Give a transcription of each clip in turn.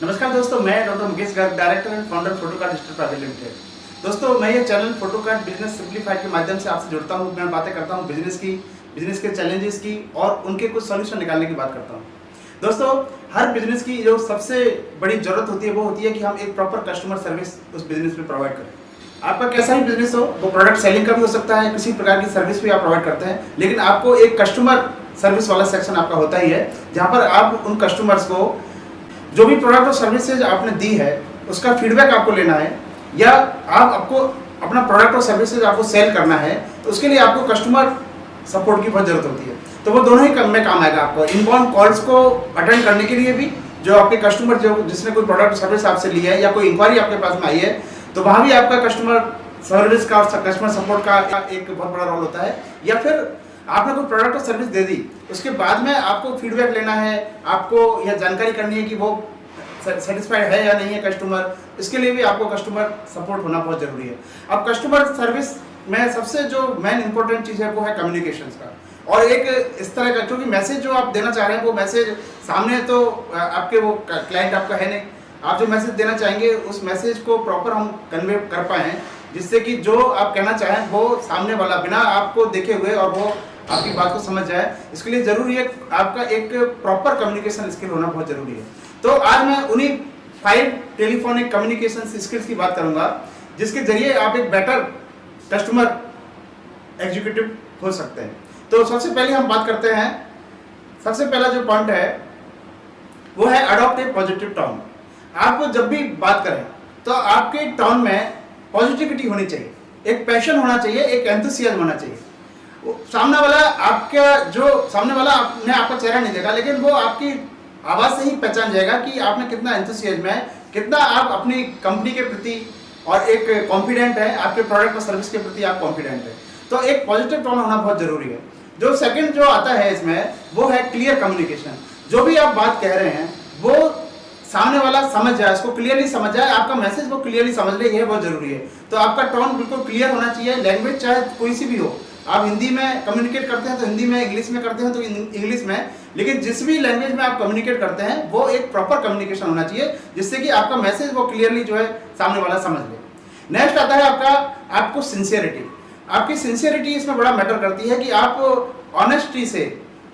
नमस्कार दोस्तों, मैं doctor Mukesh Garg, director and founder photocard digital private limited. दोस्तों, मैं ये चैनल फोटोकार्ड बिजनेस सिंप्लीफाइड के माध्यम से आपसे जुड़ता हूँ। मैं बातें करता हूँ बिजनेस के चैलेंजेस की और उनके कुछ सॉल्यूशन निकालने की बात करता हूँ। दोस्तों, हर बिजनेस की जो सबसे बड़ी जरूरत होती है वो होती है कि हम एक प्रॉपर कस्टमर सर्विस उस बिजनेस में प्रोवाइड करें। आपका कैसा भी बिजनेस हो, वो प्रोडक्ट सेलिंग का भी हो सकता है, किसी प्रकार की सर्विस भी आप प्रोवाइड करते हैं, लेकिन आपको एक कस्टमर सर्विस वाला सेक्शन आपका होता ही है, जहाँ पर आप उन कस्टमर्स को जो भी प्रोडक्ट और सर्विसेज आपने दी है उसका फीडबैक आपको लेना है, या आपको अपना प्रोडक्ट और सर्विसेज आपको सेल करना है, तो उसके लिए आपको कस्टमर सपोर्ट की बहुत जरूरत होती है। तो वो दोनों ही में काम आएगा। आपको इनबाउंड कॉल्स को अटेंड करने के लिए भी, जो आपके कस्टमर जो जिसने कोई प्रोडक्ट सर्विस आपसे लिया है या कोई इंक्वायरी आपके पास में आई है, तो वहाँ भी आपका कस्टमर सर्विस का और कस्टमर सपोर्ट का एक बहुत बड़ा रोल होता है। या फिर आपने कोई प्रोडक्ट और सर्विस दे दी, उसके बाद में आपको फीडबैक लेना है, आपको यह जानकारी करनी है कि वो सेटिस्फाइड है या नहीं है कस्टमर। इसके लिए भी आपको कस्टमर सपोर्ट होना बहुत जरूरी है। अब कस्टमर सर्विस में सबसे जो मेन इंपॉर्टेंट चीज़ है वो है कम्युनिकेशंस का, और एक इस तरह का, क्योंकि मैसेज जो आप देना चाह रहे हैं वो मैसेज सामने तो आपके वो क्लाइंट आपका है नहीं, आप जो मैसेज देना चाहेंगे उस मैसेज को प्रॉपर हम कन्वे कर पाएँ, जिससे कि जो आप कहना चाहें वो सामने वाला बिना आपको देखे हुए और वो आपकी बात को समझ जाए। इसके लिए जरूरी है आपका एक प्रॉपर कम्युनिकेशन स्किल होना बहुत जरूरी है। तो आज मैं उन्हीं 5 टेलीफोनिक कम्युनिकेशन स्किल्स की बात करूंगा, जिसके जरिए आप एक बेटर कस्टमर एग्जीक्यूटिव हो सकते हैं। तो सबसे पहले हम बात करते हैं, सबसे पहला जो पॉइंट है वो है अडॉप्ट ए पॉजिटिव टोन। आप जब भी बात करें तो आपके टोन में पॉजिटिविटी होनी चाहिए, एक पैशन होना चाहिए, एक एंथुसियाज्म होना चाहिए। सामने वाला आपने आपका चेहरा नहीं देखा, लेकिन वो आपकी आवाज से ही पहचान जाएगा कि आपने कितना एंथुसियाज्म है, कितना आप अपनी कंपनी के प्रति और एक कॉन्फिडेंट है, आपके प्रोडक्ट और सर्विस के प्रति आप कॉन्फिडेंट है। तो एक पॉजिटिव टोन होना बहुत जरूरी है। जो सेकंड जो आता है इसमें वो है क्लियर कम्युनिकेशन। जो भी आप बात कह रहे हैं वो सामने वाला समझ जाए, उसको क्लियरली समझ जाए, आपका मैसेज वो क्लियरली समझ ले, ये बहुत जरूरी है। तो आपका टोन बिल्कुल क्लियर होना चाहिए। लैंग्वेज चाहे कोई सी भी हो, आप हिंदी में कम्युनिकेट करते हैं तो हिंदी में, इंग्लिश में करते हैं तो इंग्लिश में, लेकिन जिस भी लैंग्वेज में आप कम्युनिकेट करते हैं वो एक प्रॉपर कम्युनिकेशन होना चाहिए, जिससे कि आपका मैसेज वो क्लियरली जो है सामने वाला समझ ले। नेक्स्ट आता है आपको सिंसियरिटी। आपकी सिंसियरिटी इसमें बड़ा मैटर करती है कि आप ऑनेस्टी से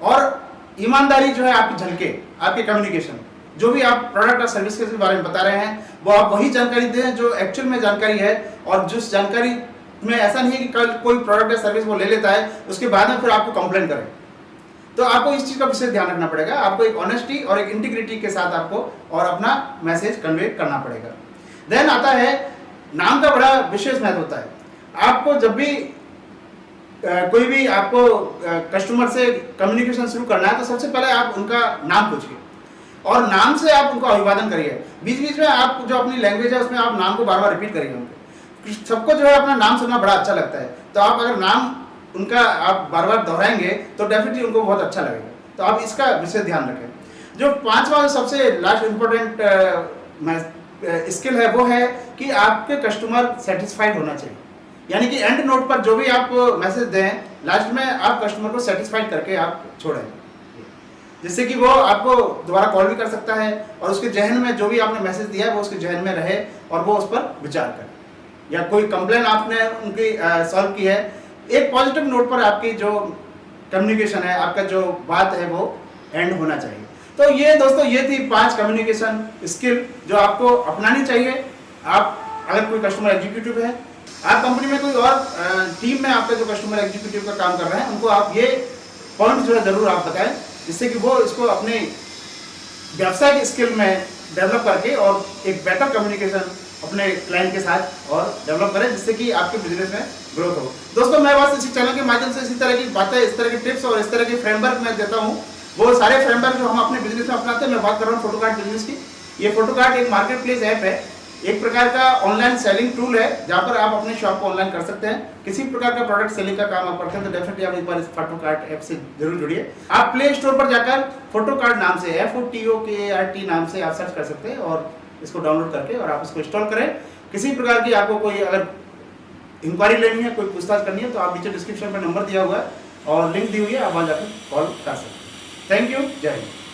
और ईमानदारी जो है आपकी झलके, आपके कम्युनिकेशन, जो भी आप प्रोडक्ट और सर्विस के बारे में बता रहे हैं वो आप वही जानकारी दें जो एक्चुअल में जानकारी है, और जिस जानकारी में ऐसा नहीं है कि कल कोई प्रोडक्ट या सर्विस वो ले लेता है उसके बाद में फिर आपको कंप्लेन करें। तो आपको इस चीज का विशेष ध्यान रखना पड़ेगा। आपको एक ऑनेस्टी और एक इंटीग्रिटी के साथ आपको और अपना मैसेज कन्वे करना पड़ेगा। देन आता है नाम का बड़ा विशेष महत्व होता है। आपको जब भी कोई भी आपको कस्टमर से कम्युनिकेशन शुरू करना है तो सबसे पहले आप उनका नाम पूछिए और नाम से आप उनको अभिवादन करिए। बीच बीच में आप जो अपनी लैंग्वेज है उसमें आप नाम को बार बार रिपीट करिए उनके। सबको जो है अपना नाम सुनना बड़ा अच्छा लगता है, तो आप अगर नाम उनका आप बार बार दोहराएंगे तो डेफिनेटली उनको बहुत अच्छा लगेगा। तो आप इसका विशेष ध्यान रखें। जो पांचवा सबसे लास्ट इम्पोर्टेंट स्किल है वो है कि आपके कस्टमर सेटिस्फाइड होना चाहिए। यानी कि एंड नोट पर जो भी आप मैसेज दें, लास्ट में आप कस्टमर को सेटिस्फाइड करके आप छोड़ें, जिससे कि वो आपको दोबारा कॉल भी कर सकता है और उसके जहन में जो भी आपने मैसेज दिया है वो उसके जहन में रहे और वो उस पर विचार करे, या कोई कंप्लेन आपने उनकी सॉल्व की है। एक पॉजिटिव नोट पर आपकी जो कम्युनिकेशन है, आपका जो बात है वो एंड होना चाहिए। तो ये दोस्तों, ये थी 5 कम्युनिकेशन स्किल जो आपको अपनानी चाहिए। आप अगर कोई कस्टमर एग्जीक्यूटिव है, आप कंपनी में कोई और टीम में आपका जो कस्टमर एग्जीक्यूटिव का काम कर रहे हैं, उनको आप ये पॉइंट जो है जरूर आप बताएं, जिससे कि वो इसको अपने व्यावसायिक स्किल में डेवलप करके और एक बेटर कम्युनिकेशन अपने क्लाइंट के साथ और डेवलप करें, जिससे कि आपके बिजनेस में ग्रोथ हो। दोस्तों, मैं बस इसी चैनल के माध्यम से इसी तरह की बातें, इस तरह की टिप्स और इस तरह के फ्रेमवर्क मैं देता हूँ। वो सारे फ्रेमवर्क जो हम अपने बिजनेस में अपनाते हैं, मैं बात कर रहा हूँ फोटोकार्ड बिजनेस की। ये फोटोकार्ड एक मार्केट प्लेस ऐप है, एक प्रकार का ऑनलाइन सेलिंग टूल है, जहाँ पर आप अपने शॉप को ऑनलाइन कर सकते हैं। किसी प्रकार का प्रोडक्ट सेलिंग का काम आप करते हैं तो डेफिनेटली आप एक बार इस फोटोकार्ड ऐप से जरूर जुड़िए। आप प्ले स्टोर पर जाकर फोटोकार्ड नाम से, FOTOKART नाम से आप सर्च कर सकते हैं और इसको डाउनलोड करके और आप इसको इंस्टॉल करें। किसी प्रकार की आपको कोई अगर इंक्वायरी लेनी है, कोई पूछताछ करनी है, तो आप नीचे डिस्क्रिप्शन में नंबर दिया हुआ है और लिंक दी हुई है, आप वहाँ जाकर कॉल कर सकते हैं। Thank you. जय हिंद।